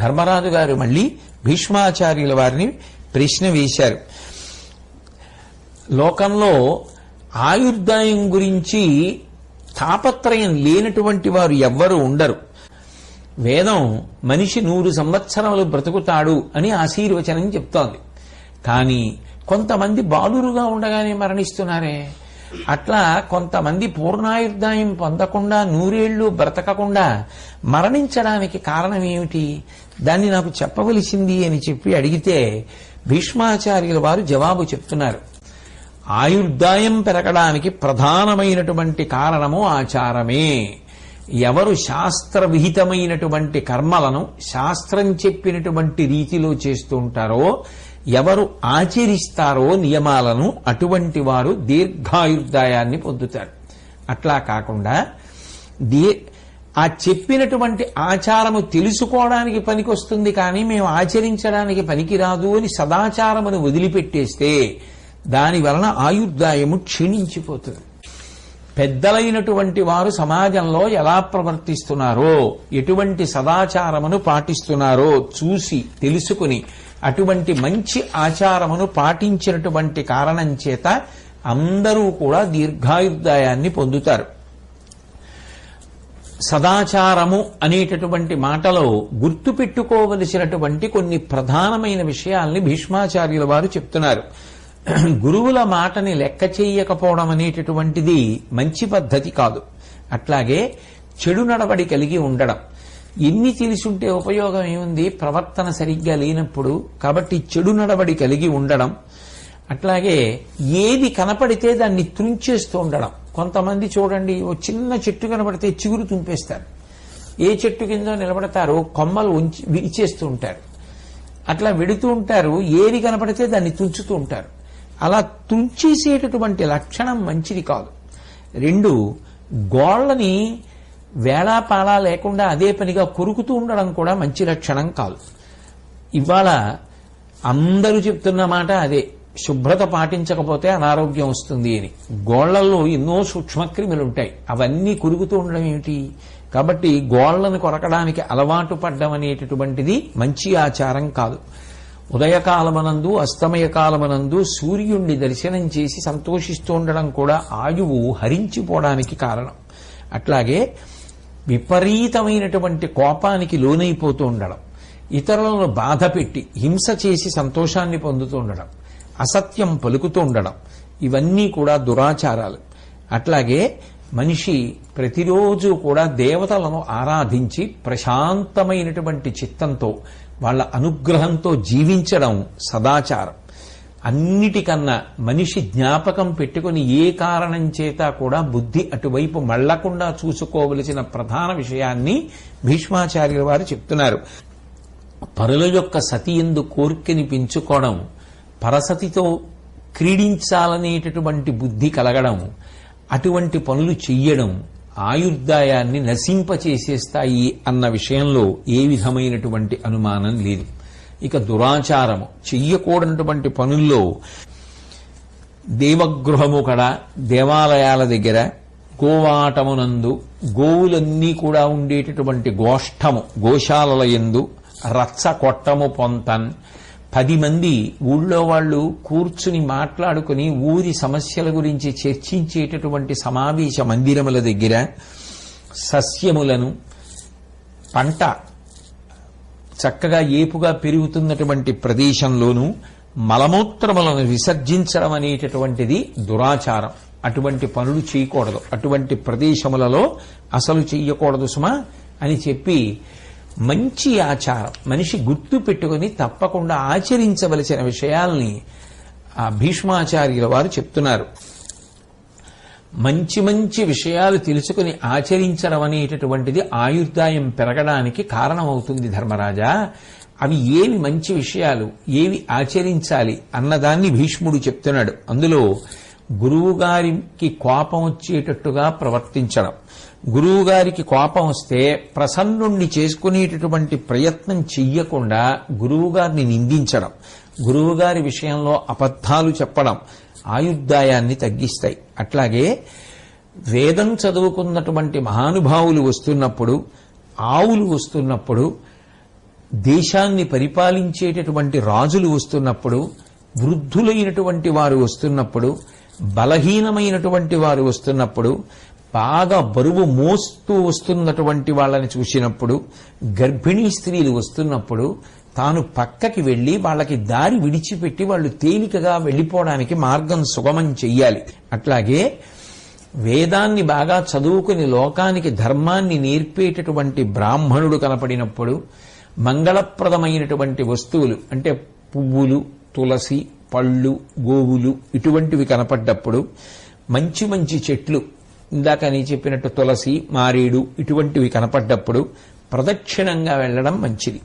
ధర్మరాజు గారు మళ్ళీ భీష్మాచార్యుల వారిని ప్రశ్న వేశారు. లోకంలో ఆయుర్దాయం గురించి తాపత్రయం లేనటువంటి వారు ఎవ్వరూ ఉండరు. వేదం మనిషి 100 సంవత్సరాలు బ్రతుకుతాడు అని ఆశీర్వచనం చెప్తోంది. కానీ కొంతమంది బాలురుగా ఉండగానే మరణిస్తున్నారే. అట్లా కొంతమంది పూర్ణాయుర్దాయం పొందకుండా 100 ఏళ్లు బ్రతకకుండా మరణించడానికి కారణం ఏమిటి? దాన్ని నాకు చెప్పవలసింది అని చెప్పి అడిగితే భీష్మాచార్యుల వారు జవాబు చెప్తున్నారు. ఆయుర్దాయం పెరగడానికి ప్రధానమైనటువంటి కారణము ఆచారమే. ఎవరు శాస్త్ర విహితమైనటువంటి కర్మలను శాస్త్రం చెప్పినటువంటి రీతిలో చేస్తూ ఉంటారో, ఎవరు ఆచరిస్తారో నియమాలను, అటువంటి వారు దీర్ఘాయుర్దాయాన్ని పొందుతారు. అట్లా కాకుండా ఆ చెప్పినటువంటి ఆచారము తెలుసుకోవడానికి పనికొస్తుంది కానీ మేము ఆచరించడానికి పనికిరాదు అని సదాచారమును వదిలిపెట్టేస్తే దాని వలన ఆయుర్దాయము క్షీణించిపోతుంది. పెద్దలైనటువంటి వారు సమాజంలో ఎలా ప్రవర్తిస్తున్నారో, ఎటువంటి సదాచారమును పాటిస్తున్నారో చూసి తెలుసుకుని అటువంటి మంచి ఆచారమును పాటించినటువంటి కారణం చేత అందరూ కూడా దీర్ఘాయుర్దాయాన్ని పొందుతారు. సదాచారము అనేటటువంటి మాటలో గుర్తుపెట్టుకోవలసినటువంటి కొన్ని ప్రధానమైన విషయాల్ని భీష్మాచార్యుల వారు చెప్తున్నారు. గురువుల మాటని లెక్క చేయకపోవడం అనేటటువంటిది మంచి పద్ధతి కాదు. అట్లాగే చెడు నడవడి కలిగి ఉండడం. ఎన్ని తెలిసుంటే ఉపయోగం ఏముంది? ప్రవర్తన సరిగ్గా లేనప్పుడు. కాబట్టి చెడు నడవడి కలిగి ఉండడం. అట్లాగే ఏది కనపడితే దాన్ని తుంచేస్తూ ఉండడం. కొంతమంది చూడండి, ఓ చిన్న చెట్టు కనపడితే చిగురు తుంపేస్తారు. ఏ చెట్టు కింద నిలబడతారో కొమ్మలు విరిచేస్తూ ఉంటారు. అట్లా వెడుతూ ఉంటారు. ఏది కనపడితే దాన్ని తుంచుతూ ఉంటారు. అలా తుంచేసేటటువంటి లక్షణం మంచిది కాదు. 2, గోళ్లని వేళాపాళా లేకుండా అదే పనిగా కొరుకుతూ ఉండడం కూడా మంచి లక్షణం కాదు. ఇవాళ అందరూ చెప్తున్న మాట అదే, శుభ్రత పాటించకపోతే అనారోగ్యం వస్తుంది అని. గోళ్లలో ఎన్నో సూక్ష్మక్రిములు ఉంటాయి, అవన్నీ కొరుకుతూ ఉండడం ఏమిటి? కాబట్టి గోళ్లను కొరకడానికి అలవాటు పడ్డం అనేటటువంటిది మంచి ఆచారం కాదు. ఉదయకాలమనందు అస్తమయకాలమనందు సూర్యుణ్ణి దర్శనం చేసి సంతోషిస్తూ ఉండడం కూడా ఆయువు హరించిపోవడానికి కారణం. అట్లాగే విపరీతమైనటువంటి కోపానికి లోనైపోతూ ఉండడం, ఇతరులను బాధ పెట్టి హింస చేసి సంతోషాన్ని పొందుతూ ఉండడం, అసత్యం పలుకుతూ ఉండడం, ఇవన్నీ కూడా దురాచారాలు. అట్లాగే మనిషి ప్రతిరోజు కూడా దేవతలను ఆరాధించి ప్రశాంతమైనటువంటి చిత్తంతో వాళ్ళ అనుగ్రహంతో జీవించడం సదాచారం. అన్నిటికన్నా మనిషి జ్ఞాపకం పెట్టుకుని ఏ కారణం చేత కూడా బుద్ధి అటువైపు మళ్లకుండా చూసుకోవలసిన ప్రధాన విషయాన్ని భీష్మాచార్యుల వారు చెప్తున్నారు. పరుల యొక్క సతియందు కోర్కెని పెంచుకోవడం, పరసతితో క్రీడించాలనేటటువంటి బుద్ధి కలగడం, అటువంటి పనులు చెయ్యడం ఆయుర్దాయాన్ని నశింపచేసేస్తాయి అన్న విషయంలో ఏ విధమైనటువంటి అనుమానం లేదు. ఇక దురాచారము, చెయ్యకూడనటువంటి పనుల్లో దేవగృహము కడ, దేవాలయాల దగ్గర, గోవాటమునందు, గోవులన్నీ కూడా ఉండేటటువంటి గోష్ఠము, గోశాలల యందు రచ్చ కొట్టము పొంతన్, 10 మంది ఊళ్ళో వాళ్ళు కూర్చుని మాట్లాడుకుని ఊరి సమస్యల గురించి చర్చించేటటువంటి సమావేశ మందిరముల దగ్గర, సస్యములను, పంట చక్కగా ఏపుగా పెరుగుతున్నటువంటి ప్రదేశంలోనూ మలమూత్రములను విసర్జించడం అనేటటువంటిది దురాచారం. అటువంటి పనులు చేయకూడదు, అటువంటి ప్రదేశములలో అసలు చెయ్యకూడదు సుమా అని చెప్పి మంచి ఆచారం మనిషి గుర్తు పెట్టుకుని తప్పకుండా ఆచరించవలసిన విషయాల్ని ఆ భీష్మాచార్యుల వారు చెప్తున్నారు. మంచి మంచి విషయాలు తెలుసుకుని ఆచరించడం అనేటటువంటిది ఆయుర్దాయం పెరగడానికి కారణమవుతుంది ధర్మరాజా. అవి ఏవి మంచి విషయాలు, ఏవి ఆచరించాలి అన్నదాన్ని భీష్ముడు చెప్తున్నాడు. అందులో గురువుగారికి కోపం వచ్చేటట్టుగా ప్రవర్తించడం, గురువుగారికి కోపం వస్తే ప్రసన్నుణ్ణి చేసుకునేటటువంటి ప్రయత్నం చెయ్యకుండా గురువుగారిని నిందించడం, గురువుగారి విషయంలో అబద్ధాలు చెప్పడం ఆయుర్దాయాన్ని తగ్గిస్తాయి. అట్లాగే వేదం చదువుకున్నటువంటి మహానుభావులు వస్తున్నప్పుడు, ఆవులు వస్తున్నప్పుడు దేశాన్ని పరిపాలించేటటువంటి రాజులు వస్తున్నప్పుడు, వృద్ధులైనటువంటి వారు వస్తున్నప్పుడు, బలహీనమైనటువంటి వారు వస్తున్నప్పుడు, బాగా బరువు మోస్తూ వస్తున్నటువంటి వాళ్ళని చూసినప్పుడు, గర్భిణీ స్త్రీలు వస్తున్నప్పుడు తాను పక్కకి వెళ్లి వాళ్ళకి దారి విడిచిపెట్టి వాళ్ళు తేలికగా వెళ్లిపోవడానికి మార్గం సుగమం చెయ్యాలి. అట్లాగే వేదాన్ని బాగా చదువుకుని లోకానికి ధర్మాన్ని నేర్పేటటువంటి బ్రాహ్మణుడు కనపడినప్పుడు, మంగళప్రదమైనటువంటి వస్తువులు అంటే పువ్వులు, తులసి, పళ్ళు, గోవులు ఇటువంటివి కనపడ్డప్పుడు, మంచి మంచి చెట్లు ఇందాక నీ చెప్పినట్టు తులసి, మారేడు ఇటువంటివి కనపడ్డప్పుడు ప్రదక్షిణంగా వెళ్లడం మంచిది.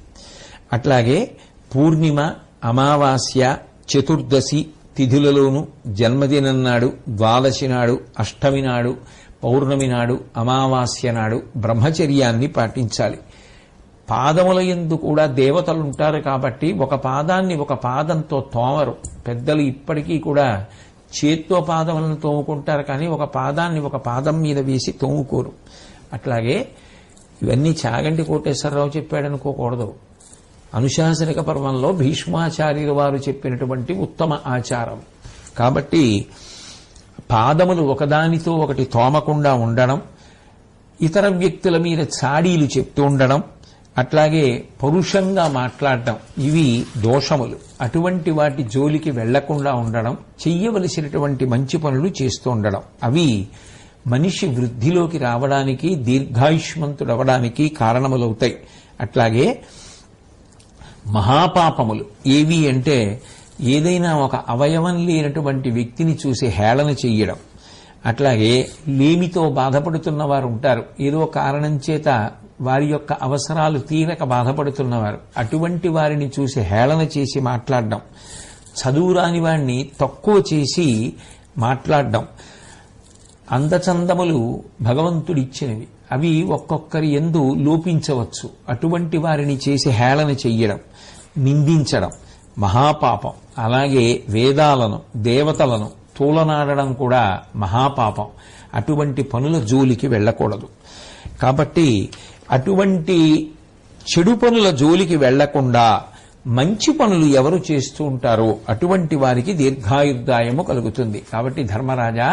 అట్లాగే పూర్ణిమ, అమావాస్య, చతుర్దశి తిథులలోనూ, జన్మదినం నాడు, ద్వాదశి నాడు, అష్టమి నాడు, పౌర్ణమి నాడు, అమావాస్య నాడు బ్రహ్మచర్యాన్ని పాటించాలి. పాదముల యందు కూడా దేవతలు ఉంటారు కాబట్టి ఒక పాదాన్ని ఒక పాదంతో తోమరు. పెద్దలు ఇప్పటికీ కూడా చేత్తో పాదములను తోముకుంటారు, కానీ ఒక పాదాన్ని ఒక పాదం మీద వేసి తోముకోరు. అట్లాగే ఇవన్నీ చాగంటి కోటేశ్వరరావు చెప్పాడనుకోకూడదు. అనుశాసనిక పర్వంలో భీష్మాచార్యుల వారు చెప్పినటువంటి ఉత్తమ ఆచారం. కాబట్టి పాదములు ఒకదానితో ఒకటి తోమకుండా ఉండడం, ఇతర వ్యక్తుల మీద చాడీలు చెప్తూ ఉండడం, అట్లాగే పరుషంగా మాట్లాడటం ఇవి దోషములు. అటువంటి వాటి జోలికి వెళ్లకుండా ఉండడం, చెయ్యవలసినటువంటి మంచి పనులు చేస్తూ ఉండడం అవి మనిషి వృద్ధిలోకి రావడానికి, దీర్ఘాయుష్మంతుడవడానికి కారణములవుతాయి. అట్లాగే మహాపాపములు ఏవి అంటే ఏదైనా ఒక అవయవం లేనటువంటి వ్యక్తిని చూసి హేళన చెయ్యడం, అట్లాగే లేమితో బాధపడుతున్న వారు ఉంటారు, ఏదో కారణం చేత వారి యొక్క అవసరాలు తీరక బాధపడుతున్నవారు, అటువంటి వారిని చూసి హేళన చేసి మాట్లాడడం, చదువురాని వాడిని తక్కువ చేసి మాట్లాడడం, అందచందములు భగవంతుడిచ్చినవి, అవి ఒక్కొక్కరి యందు లోపించవచ్చు, అటువంటి వారిని చేసి హేళన చెయ్యడం, నిందించడం మహాపాపం. అలాగే వేదాలను, దేవతలను తూలనాడడం కూడా మహాపాపం. అటువంటి పనుల జోలికి వెళ్ళకూడదు. కాబట్టి అటువంటి చెడు పనుల జోలికి వెళ్లకుండా మంచి పనులు ఎవరు చేస్తూ ఉంటారో అటువంటి వారికి దీర్ఘాయుర్దాయము కలుగుతుంది. కాబట్టి ధర్మరాజా,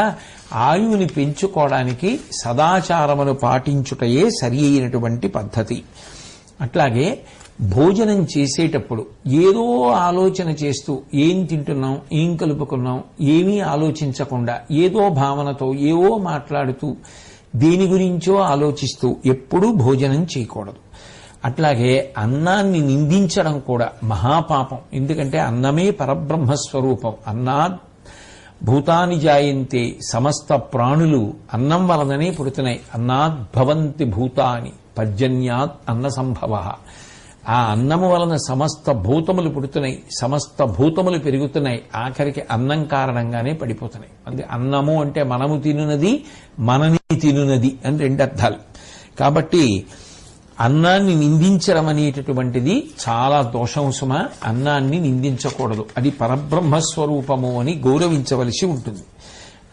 ఆయువుని పెంచుకోవడానికి సదాచారమును పాటించుటయే సరి అయినటువంటి పద్ధతి. అట్లాగే భోజనం చేసేటప్పుడు ఏదో ఆలోచన చేస్తూ ఏం తింటున్నాం, ఏం కలుపుకున్నాం, ఏమీ ఆలోచించకుండా ఏదో భావనతో ఏవో మాట్లాడుతూ దేని గురించో ఆలోచిస్తూ ఎప్పుడూ భోజనం చేయకూడదు. అట్లాగే అన్నాన్ని నిందించడం కూడా మహాపాపం. ఎందుకంటే అన్నమే పరబ్రహ్మస్వరూపం. అన్నాద్ భూతాని జాయంతే, సమస్త ప్రాణులు అన్నం వలననే పుడుతున్నాయి. అన్నాద్ భవంతి భూతాని పర్జన్యాత్ అన్న సంభవ. ఆ అన్నము వలన సమస్త భూతములు పుడుతున్నాయి, సమస్త భూతములు పెరుగుతున్నాయి, ఆఖరికి అన్నం కారణంగానే పడిపోతున్నాయి. అంటే అన్నము అంటే మనము తినున్నది, మనని తినున్నది అని రెండు అర్థాలు. కాబట్టి అన్నాన్ని నిందించడం అనేటటువంటిది చాలా దోషం సుమ. అన్నాన్ని నిందించకూడదు, అది పరబ్రహ్మస్వరూపము అని గౌరవించవలసి ఉంటుంది.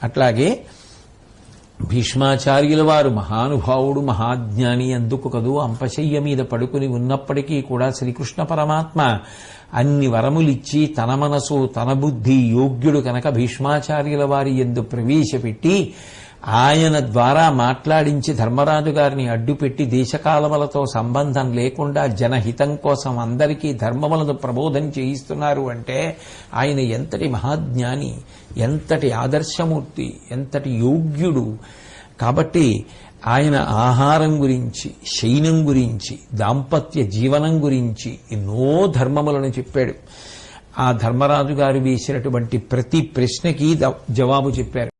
అట్లాగే భీష్మాచార్యుల వారు మహానుభావుడు, మహాజ్ఞాని, అందుకు కదూ అంపశయ్య మీద పడుకుని ఉన్నప్పటికీ కూడా శ్రీకృష్ణ పరమాత్మ అన్ని వరములిచ్చి తన మనసు తన బుద్ధి యోగ్యుడు కనుక భీష్మాచార్యుల వారి యందు ప్రవేశపెట్టి ఆయన ద్వారా మాట్లాడించి ధర్మరాజు గారిని అడ్డుపెట్టి దేశకాలములతో సంబంధం లేకుండా జనహితం కోసం అందరికీ ధర్మములను ప్రబోధం చేయిస్తున్నారు అంటే ఆయన ఎంతటి మహాజ్ఞాని, ఎంతటి ఆదర్శమూర్తి, ఎంతటి యోగ్యుడు. కాబట్టి ఆయన ఆహారం గురించి, శయనం గురించి, దాంపత్య జీవనం గురించి ఎన్నో ధర్మములను చెప్పాడు. ఆ ధర్మరాజు గారు వేసినటువంటి ప్రతి ప్రశ్నకి జవాబు చెప్పారు.